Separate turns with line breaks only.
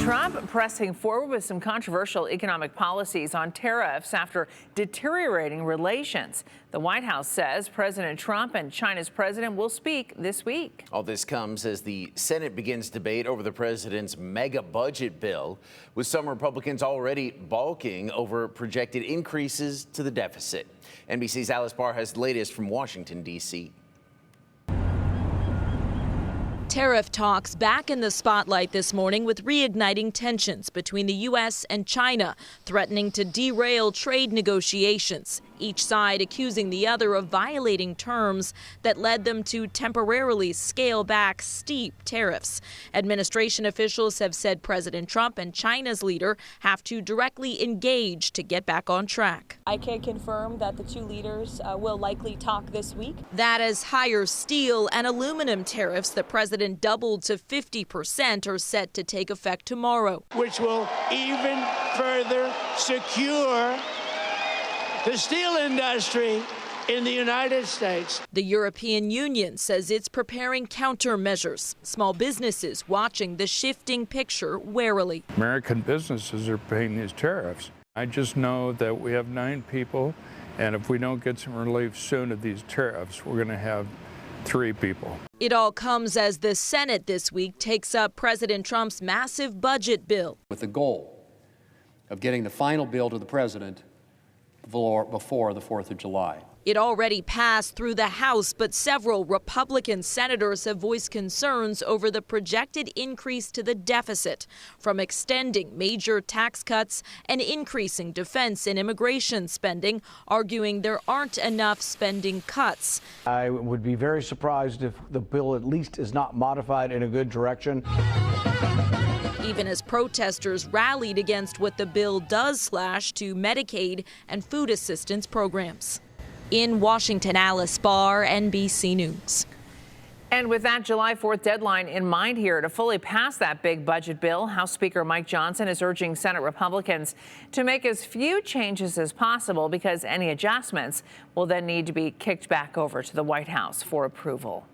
Trump pressing forward with some controversial economic policies on tariffs after deteriorating relations. The White House says President Trump and China's president will speak this week.
All this comes as the Senate begins debate over the president's mega budget bill, with some Republicans already balking over projected increases to the deficit. NBC's Alice Barr has the latest from Washington, D.C.
Tariff talks back in the spotlight this morning with reigniting tensions between the U.S. and China, threatening to derail trade negotiations, each side accusing the other of violating terms that led them to temporarily scale back steep tariffs. Administration officials have said President Trump and China's leader have to directly engage to get back on track.
I can confirm that the two leaders will likely talk this week.
That as higher steel and aluminum tariffs the president doubled to 50% are set to take effect tomorrow,
which will even further secure the steel industry in the United States.
The European Union says it's preparing countermeasures. Small businesses watching the shifting picture warily.
American businesses are paying these tariffs. I just know that we have 9 people, and if we don't get some relief soon of these tariffs, we're going to have 3 people.
It all comes as the Senate this week takes up President Trump's massive budget bill,
with the goal of getting the final bill to the president before the 4th of July.
It already passed through the House, but several Republican senators have voiced concerns over the projected increase to the deficit, from extending major tax cuts and increasing defense and immigration spending, arguing there aren't enough spending cuts.
I would be very surprised if the bill at least is not modified in a good direction.
Even as protesters rallied against what the bill does slash to Medicaid and food assistance programs. In Washington, Alice Barr, NBC News.
And with that July 4th deadline in mind here to fully pass that big budget bill, House Speaker Mike Johnson is urging Senate Republicans to make as few changes as possible because any adjustments will then need to be kicked back over to the White House for approval.